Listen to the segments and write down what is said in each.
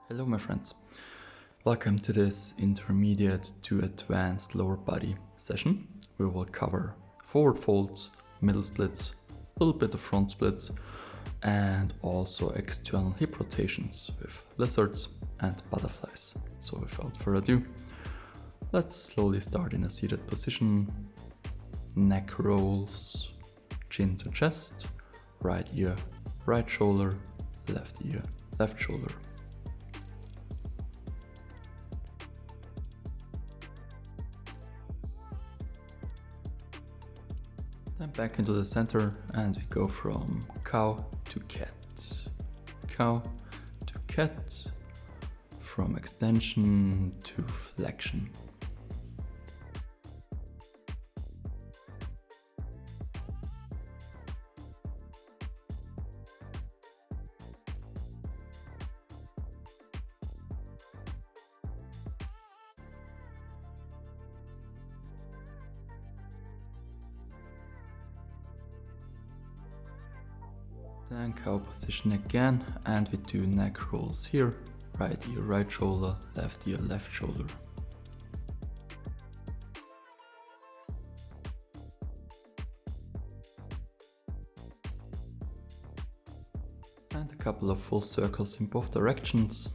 Hello my friends, welcome to this intermediate to advanced lower body session. We will cover forward folds, middle splits, a little bit of front splits, and also external hip rotations with lizards and butterflies. So without further ado, let's slowly start in a seated position. Neck rolls, chin to chest, right ear, right shoulder, left ear, left shoulder. Then back into the center and we go from cow to cat. Cow to cat, from extension to flexion. Then cow position again and we do neck rolls here. Right ear, right shoulder, left ear, left shoulder. And a couple of full circles in both directions.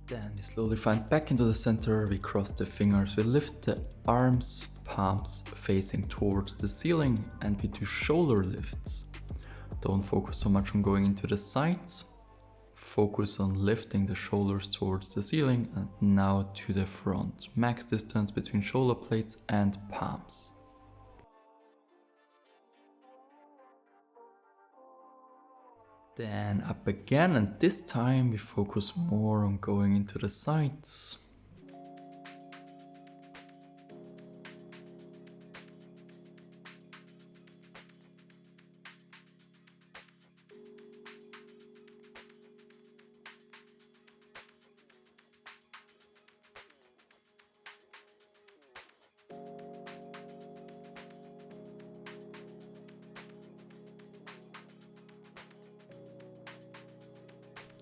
Then we slowly find back into the center, we cross the fingers, we lift the arms, palms facing towards the ceiling, and we do shoulder lifts. Don't focus so much on going into the sides, focus on lifting the shoulders towards the ceiling and now to the front. Max distance between shoulder blades and palms. Then up again, and this time we focus more on going into the sides.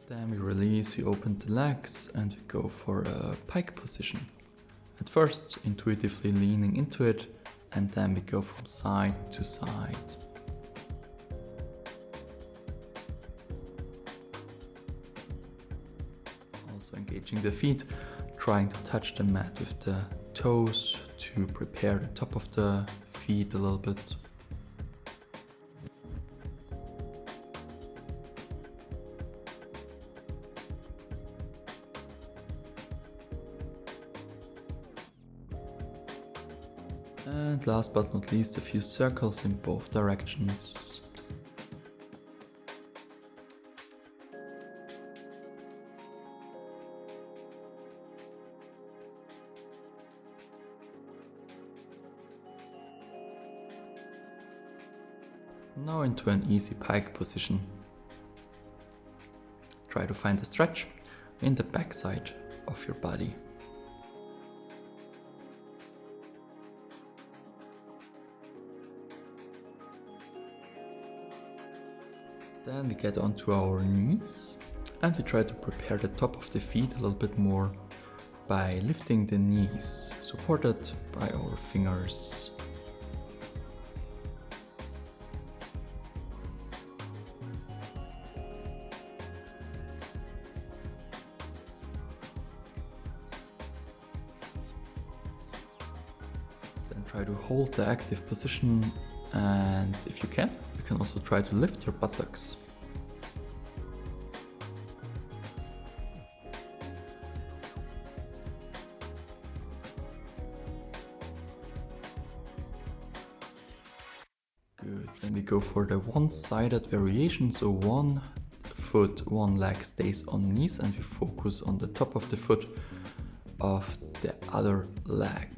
Then we release, we open the legs and we go for a pike position. At first, intuitively leaning into it, and then we go from side to side. Also engaging the feet, trying to touch the mat with the toes to prepare the top of the feet a little bit. And last but not least, a few circles in both directions. Now into an easy pike position. Try to find a stretch in the backside of your body. Then we get onto our knees and we try to prepare the top of the feet a little bit more by lifting the knees, supported by our fingers. Then try to hold the active position, and if you can also try to lift your buttocks. Good, then we go for the one-sided variation, so one foot, one leg stays on knees and we focus on the top of the foot of the other leg.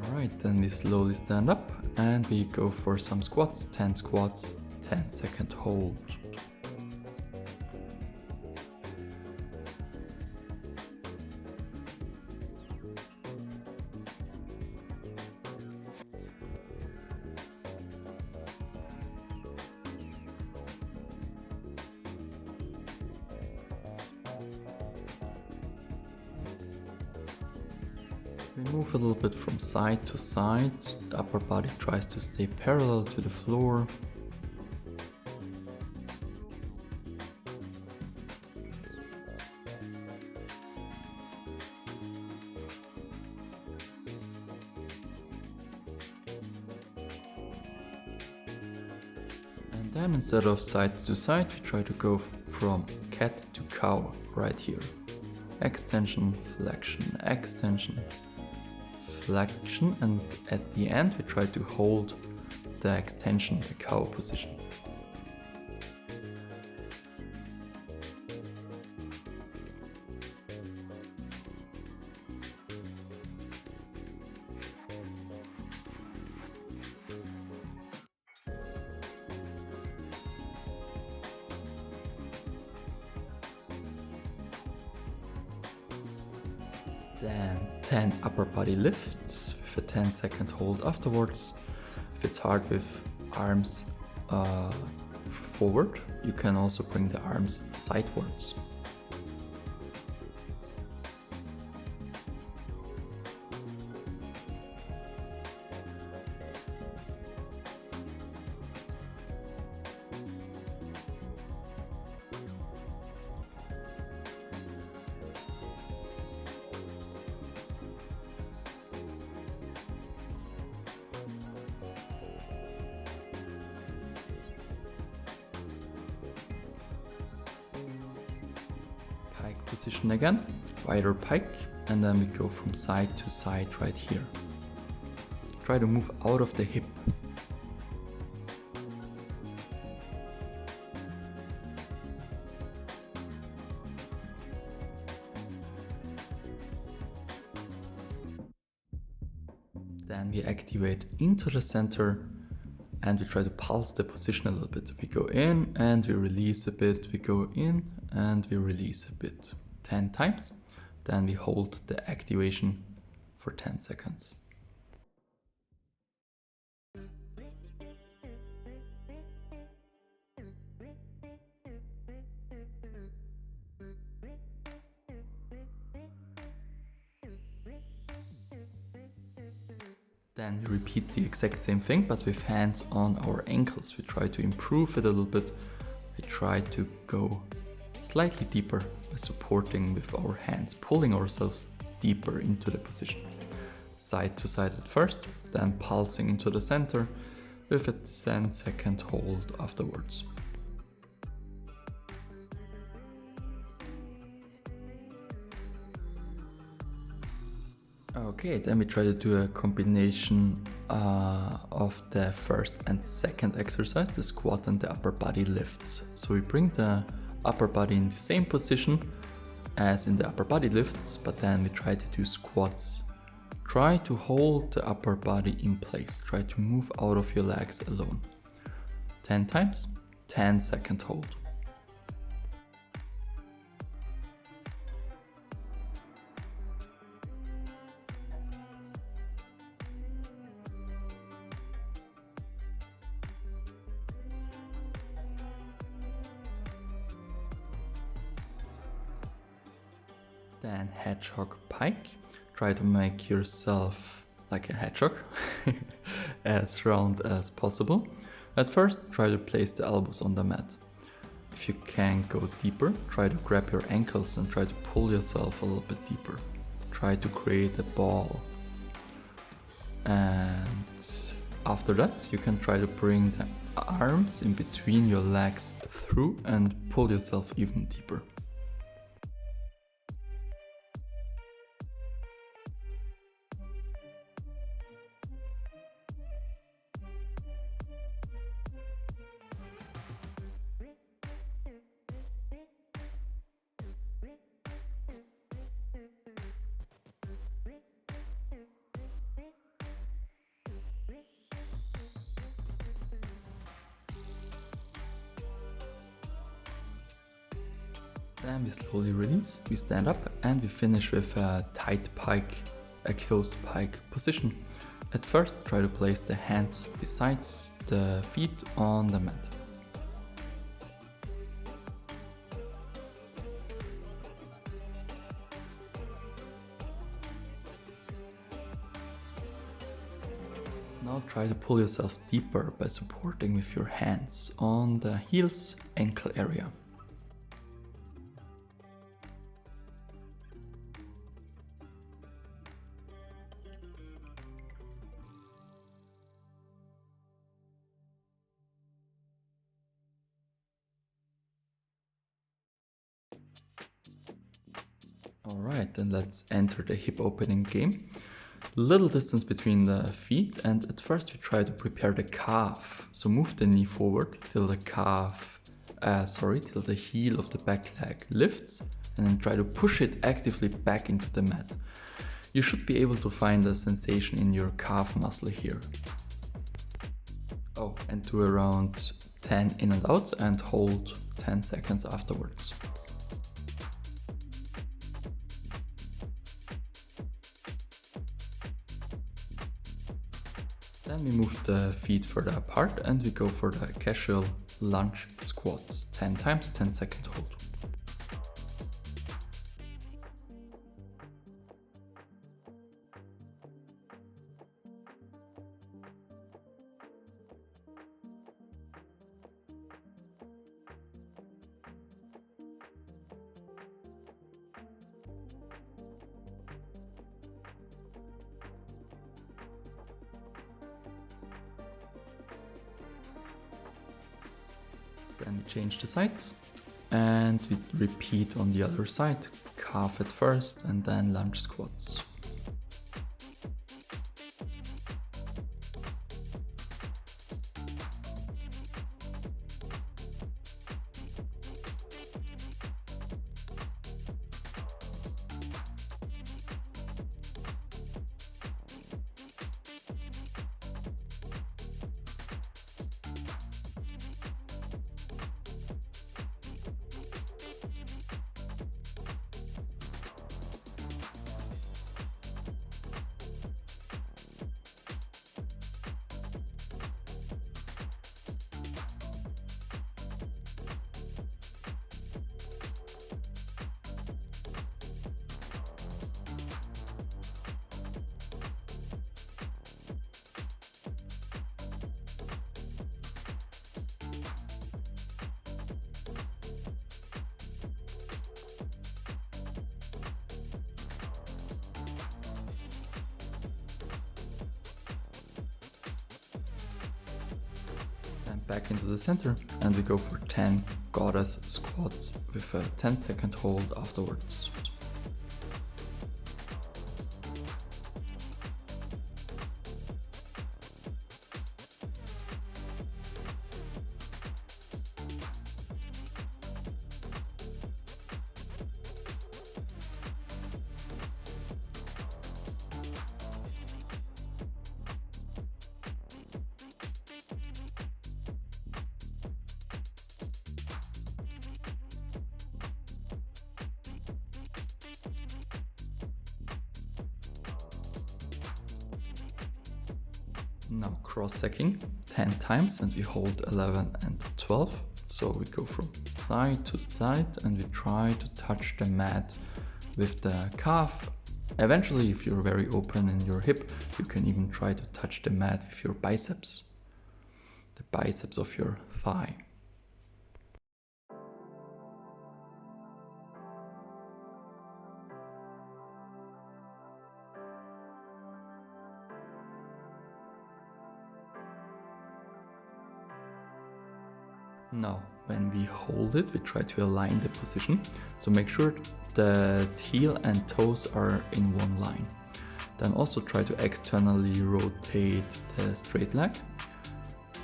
Alright, then we slowly stand up and we go for some squats, 10 squats, 10-second hold. We move a little bit from side to side, the upper body tries to stay parallel to the floor. And then instead of side to side, we try to go from cat to cow right here. Extension, flexion, extension, flexion, and at the end we try to hold the extension, the cow position. Then 10 upper body lifts with a 10-second hold afterwards. If it's hard with arms forward, you can also bring the arms sidewards. Pike position again, wider pike, and then we go from side to side right here. Try to move out of the hip. Then we activate into the center and we try to pulse the position a little bit. We go in and we release a bit, we go in and we release a bit. 10 times. Then we hold the activation for 10 seconds. Then we repeat the exact same thing, but with hands on our ankles. We try to improve it a little bit. We try to go slightly deeper by supporting with our hands, pulling ourselves deeper into the position. Side to side at first, then pulsing into the center with a 10-second hold afterwards. Okay, then we try to do a combination of the first and second exercise, the squat and the upper body lifts. So we bring the upper body in the same position as in the upper body lifts, but then we try to do squats. Try to hold the upper body in place. Try to move out of your legs alone. 10 times, 10-second hold. Then hedgehog pike. Try to make yourself like a hedgehog, as round as possible. At first, try to place the elbows on the mat. If you can't go deeper, try to grab your ankles and try to pull yourself a little bit deeper. Try to create a ball. And after that, you can try to bring the arms in between your legs through and pull yourself even deeper. Then we slowly release, we stand up and we finish with a tight pike, a closed pike position. At first, try to place the hands besides the feet on the mat. Now try to pull yourself deeper by supporting with your hands on the heels, ankle area. Alright, then let's enter the hip opening game. Little distance between the feet, and at first we try to prepare the calf. So move the knee forward till the till the heel of the back leg lifts, and then try to push it actively back into the mat. You should be able to find a sensation in your calf muscle here. Oh, and do around 10 in and outs and hold 10 seconds afterwards. Then we move the feet further apart and we go for the casual lunge squats. 10 times, 10 second hold. Then we change the sides and we repeat on the other side. Calf at first and then lunge squats. Back into the center and we go for 10 goddess squats with a 10-second hold afterwards. Now cross-secking 10 times and we hold 11 and 12. So we go from side to side and we try to touch the mat with the calf. Eventually, if you're very open in your hip, you can even try to touch the mat with your biceps, the biceps of your thigh. Now, when we hold it, we try to align the position. So make sure the heel and toes are in one line. Then also try to externally rotate the straight leg,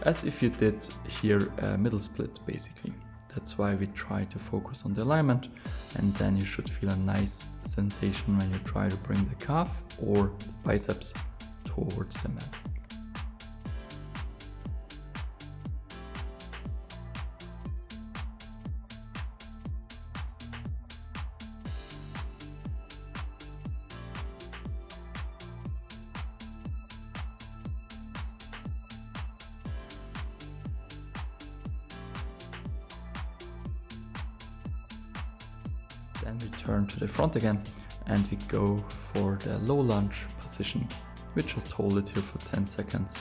as if you did here a middle split basically. That's why we try to focus on the alignment, and then you should feel a nice sensation when you try to bring the calf or biceps towards the mat. Then we turn to the front again and we go for the low lunge position. We just hold it here for 10 seconds.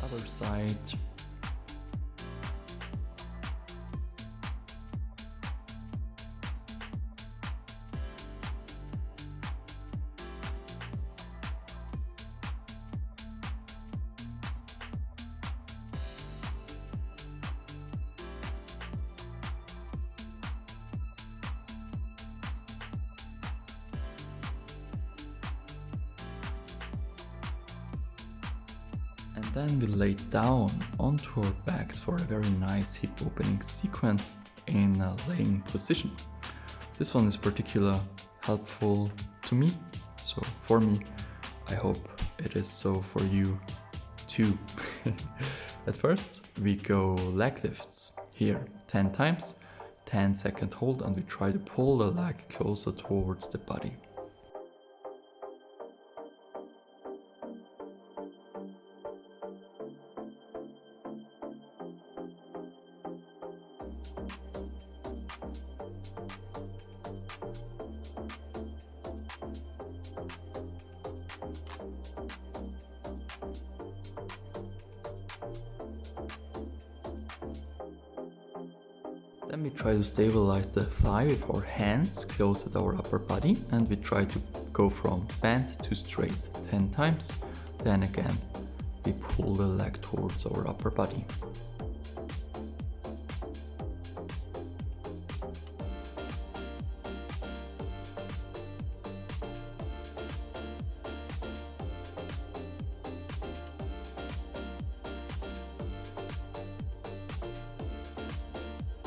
Other side. And then we lay down onto our backs for a very nice hip opening sequence in a laying position. This one is particularly helpful to me, so for me, I hope it is so for you too. At first, we go leg lifts here 10 times, 10-second hold, and we try to pull the leg closer towards the body. Then we try to stabilize the thigh with our hands close at our upper body, and we try to go from bent to straight 10 times. Then again, we pull the leg towards our upper body.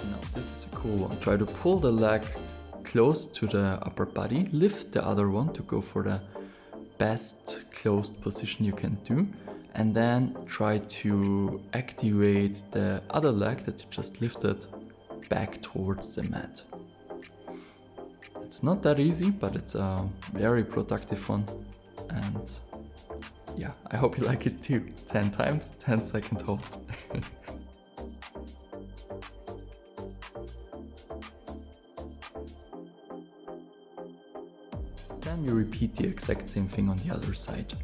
Now this is a cool one. Try to pull the leg close to the upper body, lift the other one to go for the best closed position you can do, and then try to activate the other leg that you just lifted back towards the mat. It's not that easy, but it's a very productive one, and yeah, I hope you like it too. 10 times, 10-second hold. Then you repeat the exact same thing on the other side.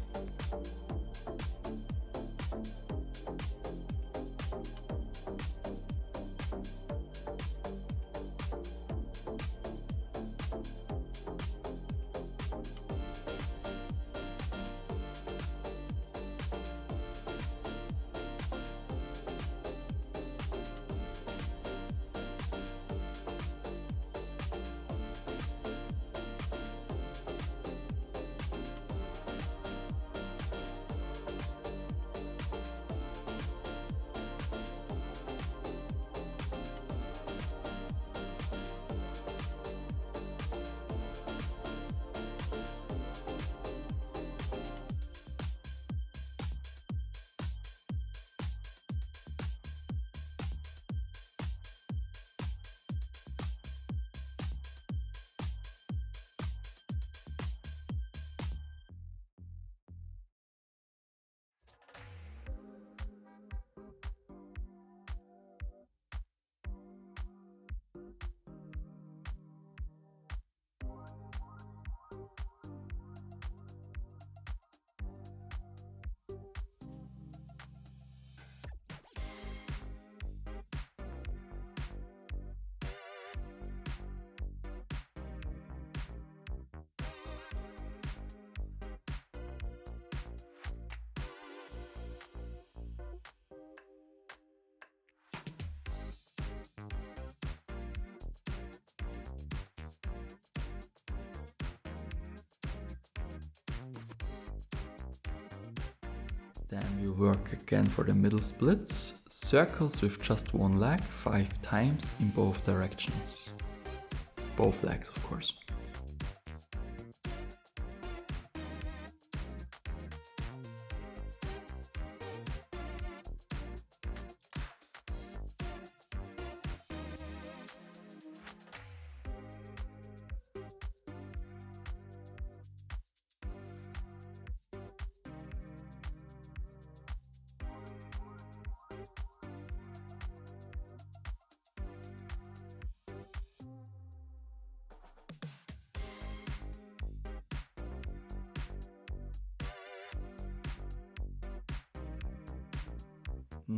Then we work again for the middle splits, circles with just one leg 5 times in both directions. Both legs, of course.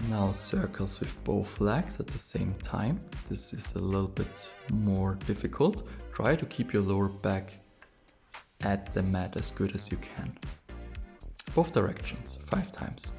Now circles with both legs at the same time. This is a little bit more difficult. Try to keep your lower back at the mat as good as you can. Both directions, 5 times.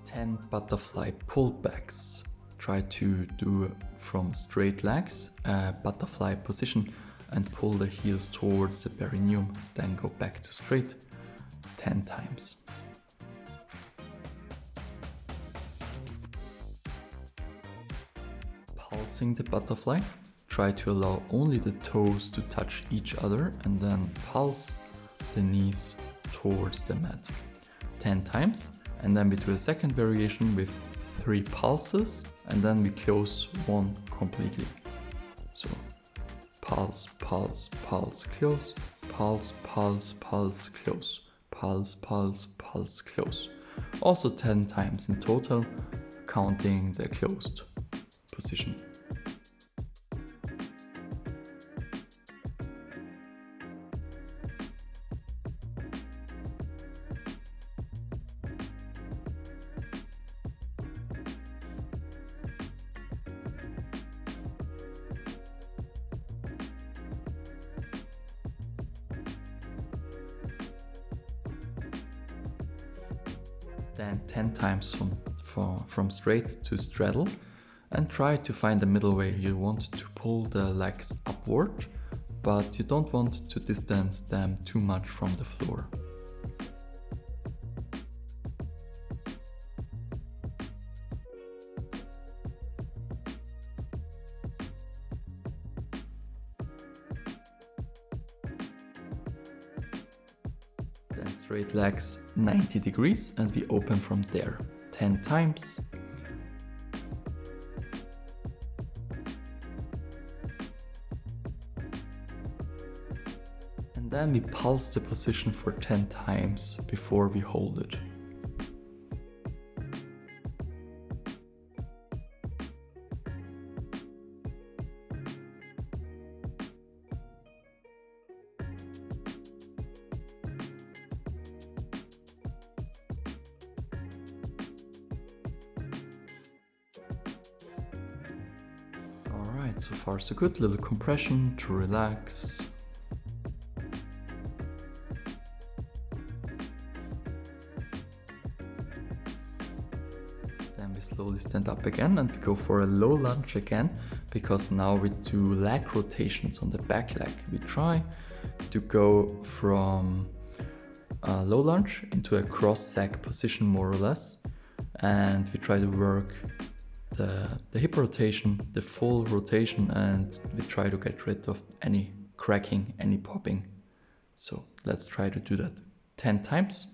Ten butterfly pullbacks. Try to do from straight legs a butterfly position and pull the heels towards the perineum, then go back to straight 10 times. Pulsing the butterfly. Try to allow only the toes to touch each other and then pulse the knees towards the mat 10 times. And then we do a second variation with 3 pulses and then we close one completely. So pulse, pulse, pulse, close, pulse, pulse, pulse, close, pulse, pulse, pulse, close. Also 10 times in total, counting the closed position. Then 10 times from straight to straddle and try to find the middle way. You want to pull the legs upward, but you don't want to distance them too much from the floor. Then straight legs 90 degrees and we open from there 10 times. And then we pulse the position for 10 times before we hold it. Alright, so far so good. Little compression to relax. Then we slowly stand up again and we go for a low lunge again, because now we do leg rotations on the back leg. We try to go from a low lunge into a cross sack position more or less, and we try to work the hip rotation, the full rotation, and we try to get rid of any cracking, any popping. So let's try to do that 10 times.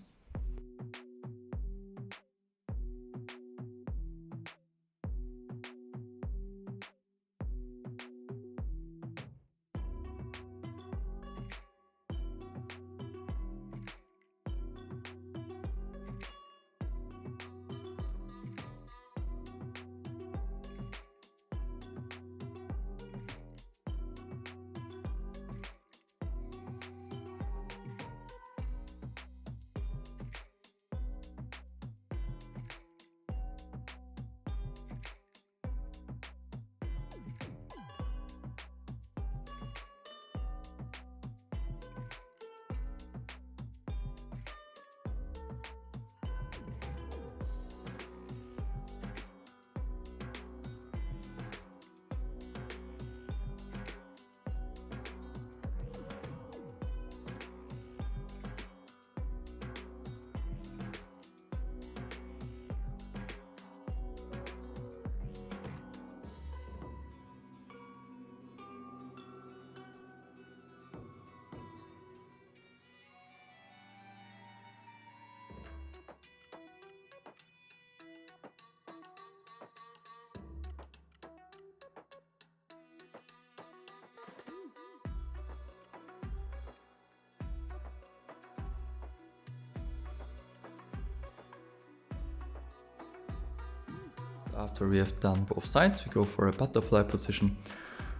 After we have done both sides, we go for a butterfly position.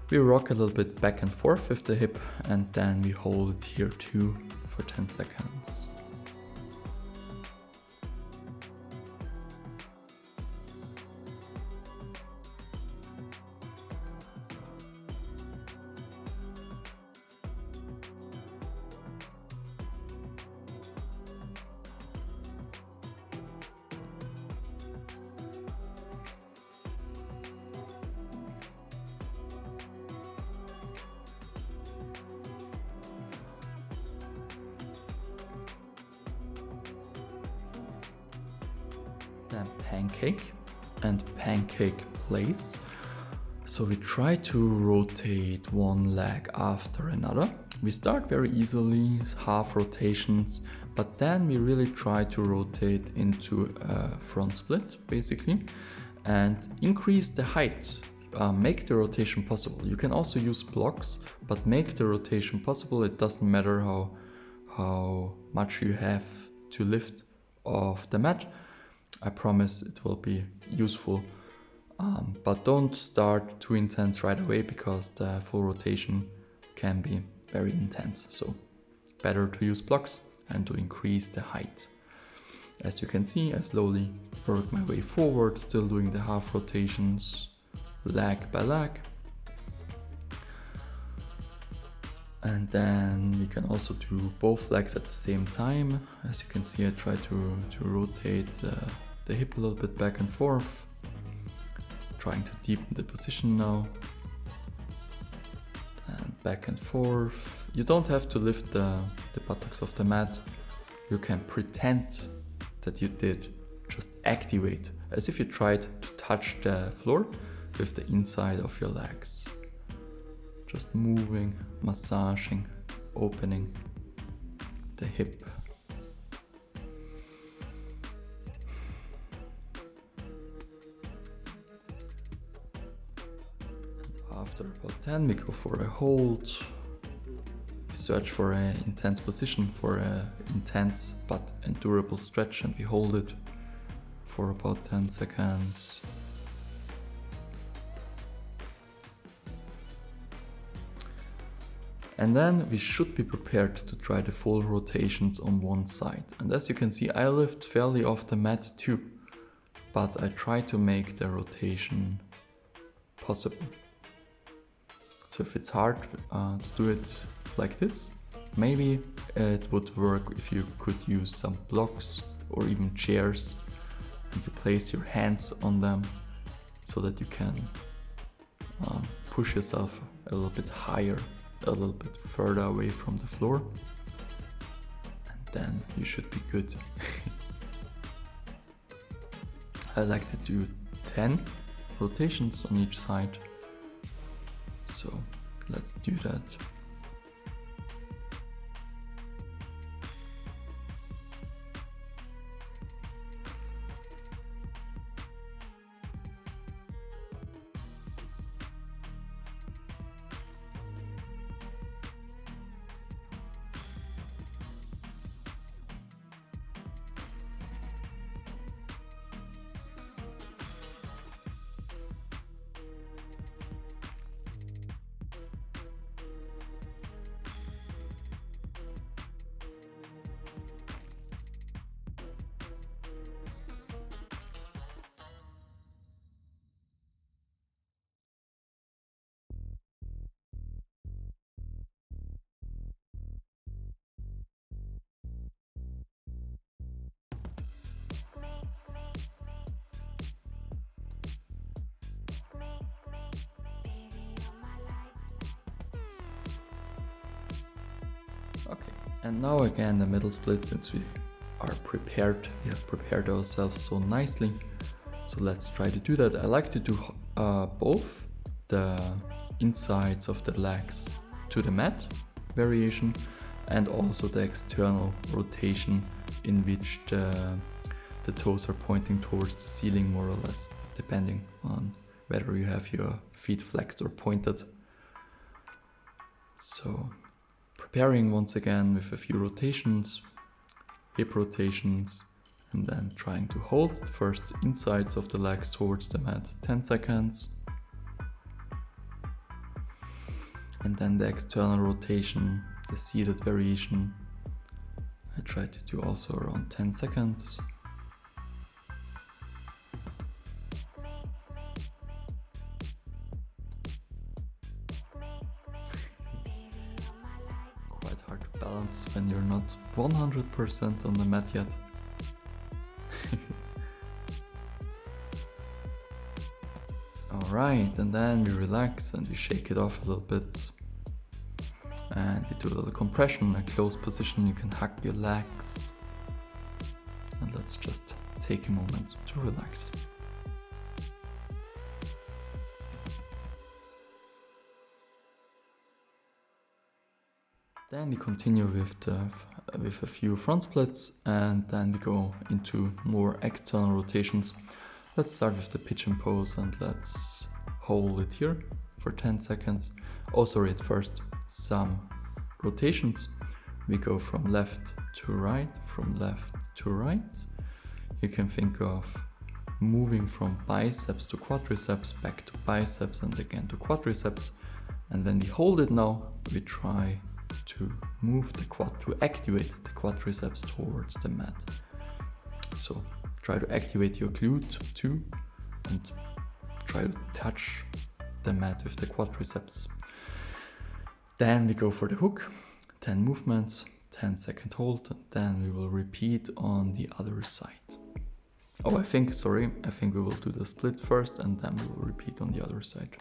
We rock a little bit back and forth with the hip, and then we hold it here too for 10 seconds. Then pancake and pancake place. So we try to rotate one leg after another. We start very easily, half rotations, but then we really try to rotate into a front split basically and increase the height. Make the rotation possible. You can also use blocks, but make the rotation possible. It doesn't matter how much you have to lift off the mat. I promise it will be useful, but don't start too intense right away because the full rotation can be very intense. So it's better to use blocks and to increase the height. As you can see, I slowly work my way forward, still doing the half rotations, leg by leg. And then we can also do both legs at the same time. As you can see, I try to rotate the hip a little bit back and forth, trying to deepen the position now. And back and forth. You don't have to lift the buttocks off the mat. You can pretend that you did. Just activate, as if you tried to touch the floor with the inside of your legs. Just moving, massaging, opening the hip. After about 10, we go for a hold. We search for an intense position, for an intense but endurable stretch, and we hold it for about 10 seconds. And then we should be prepared to try the full rotations on one side. And as you can see, I lift fairly off the mat too, but I try to make the rotation possible. So if it's hard to do it like this, maybe it would work if you could use some blocks or even chairs and you place your hands on them so that you can push yourself a little bit higher, a little bit further away from the floor, and then you should be good. I like to do 10 rotations on each side. So let's do that. Okay, and now again the middle split, since we are prepared, we have prepared ourselves so nicely. So let's try to do that. I like to do both the insides of the legs to the mat variation and also the external rotation in which the toes are pointing towards the ceiling more or less, depending on whether you have your feet flexed or pointed. So preparing once again with a few rotations, hip rotations, and then trying to hold the first insides of the legs towards the mat 10 seconds. And then the external rotation, the seated variation, I try to do also around 10 seconds. Quite hard to balance when you're not 100% on the mat yet. Alright, and then we relax and we shake it off a little bit. And we do a little compression, a closed position, you can hug your legs. And let's just take a moment to relax. Then we continue with a few front splits, and then we go into more external rotations. Let's start with the pigeon pose and let's hold it here for 10 seconds. Also at first some rotations. We go from left to right, from left to right. You can think of moving from biceps to quadriceps, back to biceps and again to quadriceps. And when we hold it now, we try to move to activate the quadriceps towards the mat. So try to activate your glute too and try to touch the mat with the quadriceps. Then we go for the hook, 10 movements, 10-second hold, and then we will repeat on the other side. I think we will do the split first and then we will repeat on the other side.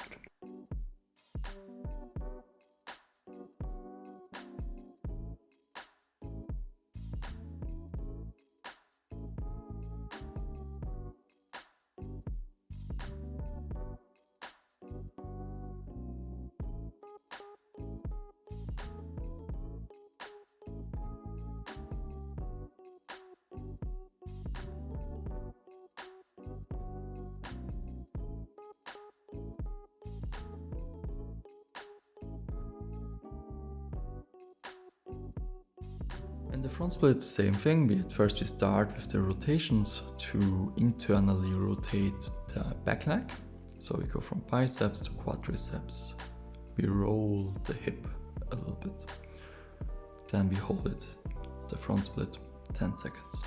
In the front split, same thing. At first we start with the rotations to internally rotate the back leg. So we go from biceps to quadriceps. We roll the hip a little bit. Then we hold it, the front split, 10 seconds.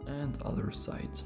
And other side.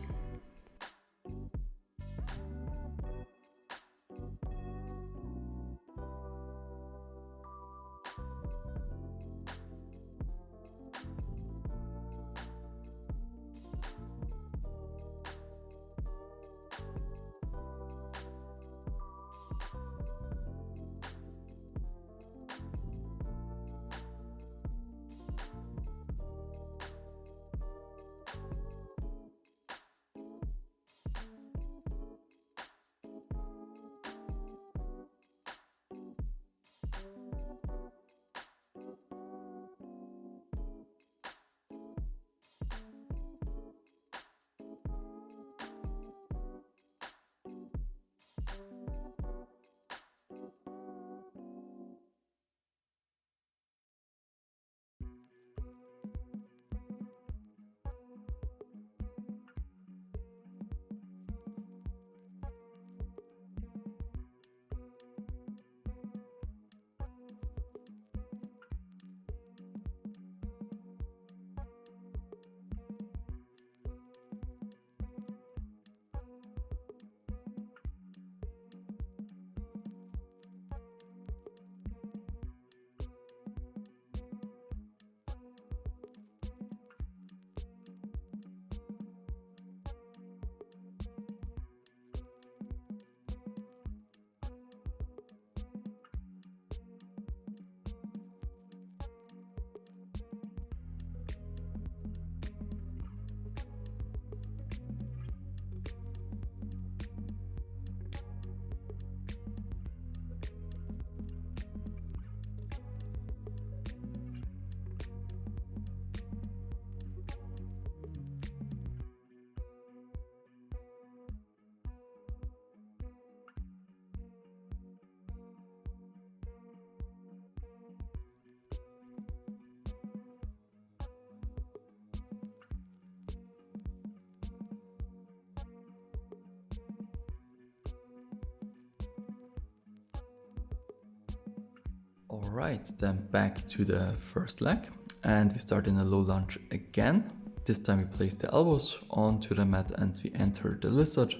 Alright, then back to the first leg, and we start in a low lunge again. This time we place the elbows onto the mat and we enter the lizard.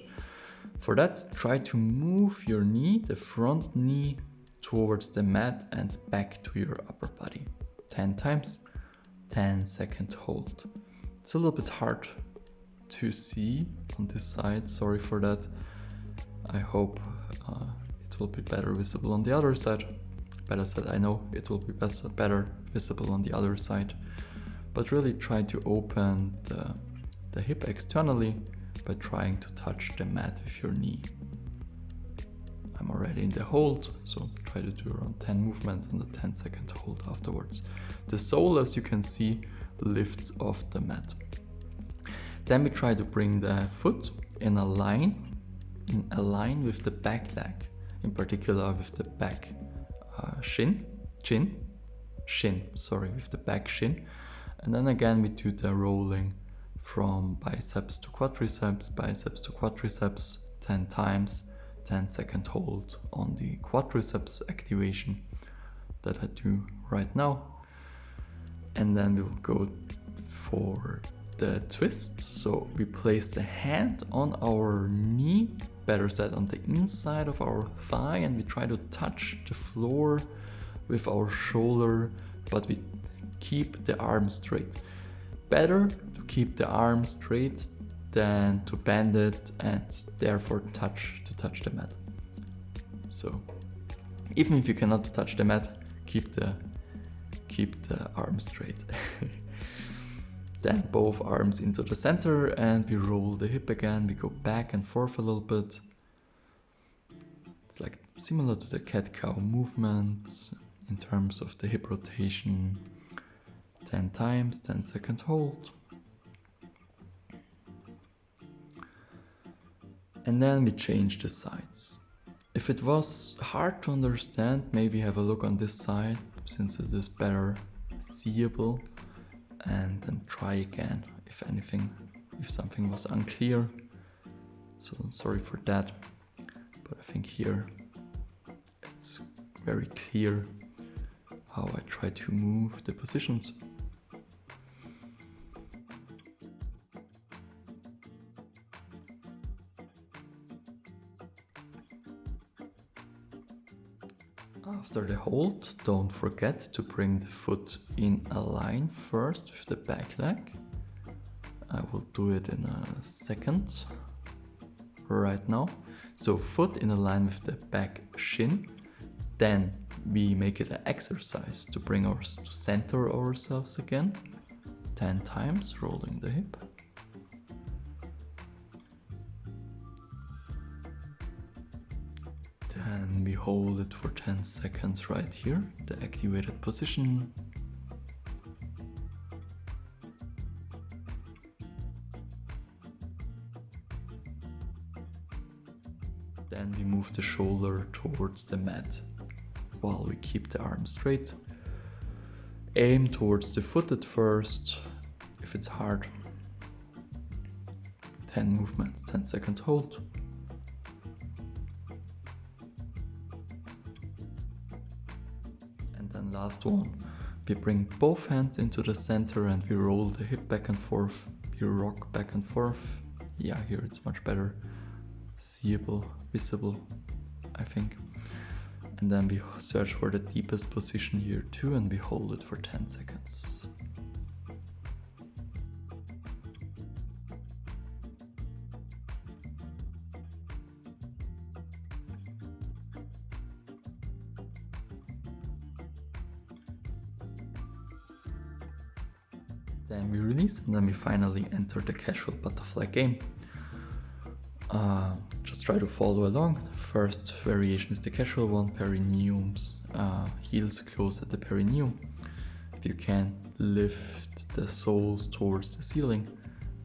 For that, try to move your knee, the front knee, towards the mat and back to your upper body. 10 times, 10-second hold. It's a little bit hard to see on this side, sorry for that. I hope it will be better visible on the other side. Better said, I know it will be better visible on the other side. But really try to open the hip externally by trying to touch the mat with your knee. I'm already in the hold, so try to do around 10 movements and a 10-second hold afterwards. The sole, as you can see, lifts off the mat. Then we try to bring the foot in a line with the back leg, in particular with the back with the back shin. And then again we do the rolling from biceps to quadriceps, 10 times, 10-second hold on the quadriceps activation that I do right now. And then we will go for the twist. So we place the hand on our knee, better said on the inside of our thigh, and we try to touch the floor with our shoulder, but we keep the arm straight. Better to keep the arm straight than to bend it and therefore touch the mat. So even if you cannot touch the mat, keep the arm straight. Then both arms into the center and we roll the hip again. We go back and forth a little bit. It's like similar to the cat-cow movement in terms of the hip rotation. 10 times, 10-second hold. And then we change the sides. If it was hard to understand, maybe have a look on this side, since it is better seeable, and then try again if something was unclear. So I'm sorry for that, but I think here it's very clear how I try to move the positions. After the hold, don't forget to bring the foot in a line first with the back leg. I will do it in a second right now. So foot in a line with the back shin. Then we make it an exercise to bring us to center ourselves again. 10 times, rolling the hip. Then we hold it for 10 seconds right here, the activated position. Then we move the shoulder towards the mat while we keep the arm straight. Aim towards the foot at first, if it's hard. 10 movements, 10-second hold. And then last one, we bring both hands into the center and we roll the hip back and forth. We rock back and forth. Yeah, here it's much better seeable, visible, I think. And then we search for the deepest position here too, and we hold it for 10 seconds. Then we release, and then we finally enter the casual butterfly game. Just try to follow along. The first variation is the casual one, perineums, heels close at the perineum. If you can, lift the soles towards the ceiling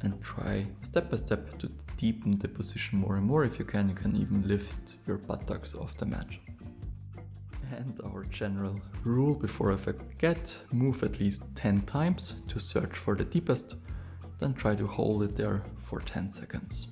and try step by step to deepen the position more and more. If you can even lift your buttocks off the mat. And our general rule before I forget, move at least 10 times to search for the deepest, then try to hold it there for 10 seconds.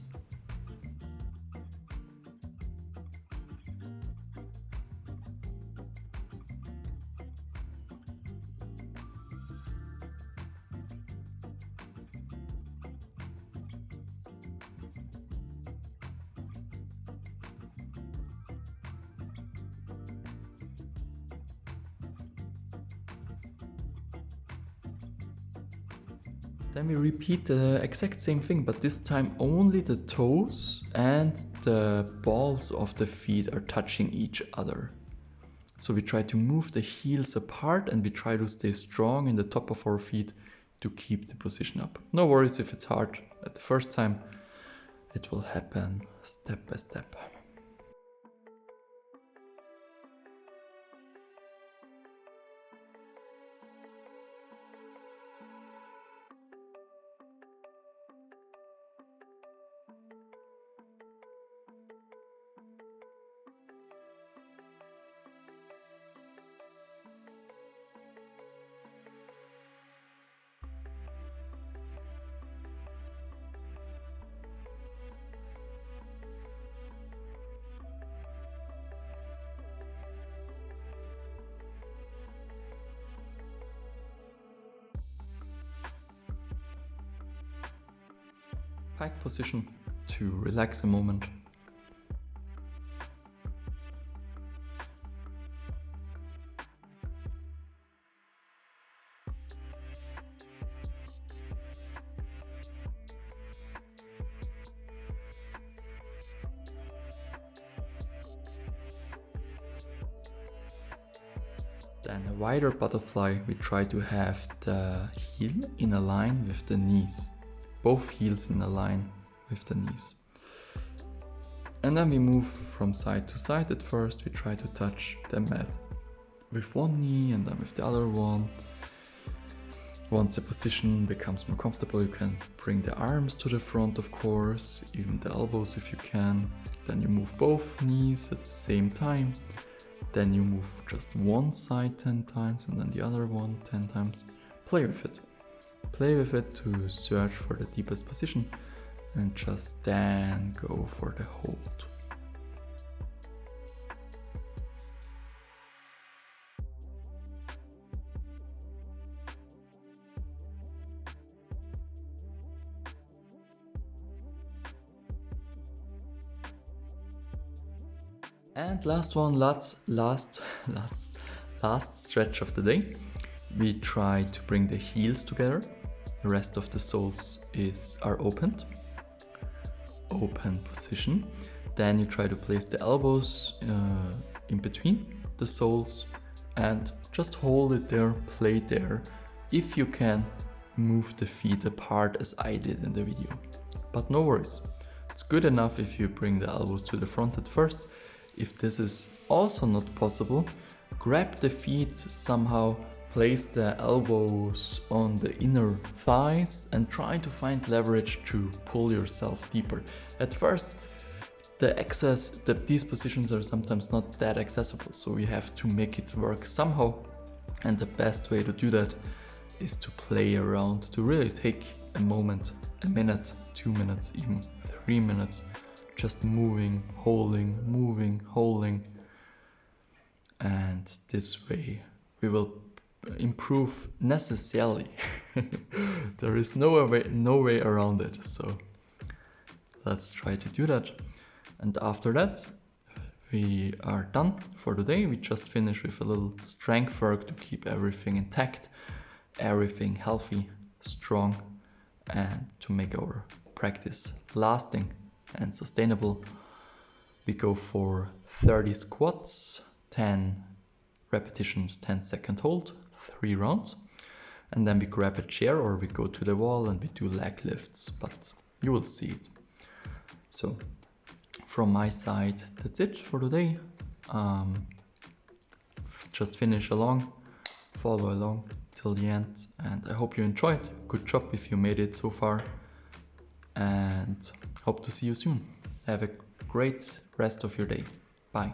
Then we repeat the exact same thing, but this time only the toes and the balls of the feet are touching each other. So we try to move the heels apart and we try to stay strong in the top of our feet to keep the position up. No worries if it's hard at the first time. It will happen step by step. Pike position to relax a moment. Then a wider butterfly, we try to have the heel in a line with the knees. Both heels in a line with the knees. And then we move from side to side. At first we try to touch the mat with one knee and then with the other one. Once the position becomes more comfortable, you can bring the arms to the front, of course, even the elbows if you can. Then you move both knees at the same time. Then you move just one side 10 times and then the other one 10 times. Play with it. Play with it to search for the deepest position and just then go for the hold. And last one, last stretch of the day. We try to bring the heels together. The rest of the soles are opened. Open position. Then you try to place the elbows in between the soles and just hold it there, play there. If you can, move the feet apart as I did in the video. But no worries. It's good enough if you bring the elbows to the front at first. If this is also not possible, grab the feet somehow, place the elbows on the inner thighs and try to find leverage to pull yourself deeper. At first, these positions are sometimes not that accessible, so we have to make it work somehow. And the best way to do that is to play around, to really take a moment, a minute, 2 minutes, even 3 minutes, just moving, holding, and this way we will improve necessarily. There is no way around it, so let's try to do that. And after that we are done for today. We just finish with a little strength work to keep everything intact, everything healthy, strong, and to make our practice lasting and sustainable. We go for 30 squats, 10 repetitions, 10-second hold, 3 rounds, and then we grab a chair or we go to the wall and we do leg lifts, but you will see it. So from my side, that's it for today. Just follow along till the end, and I hope you enjoyed. Good job if you made it so far, and hope to see you soon. Have a great rest of your day. Bye.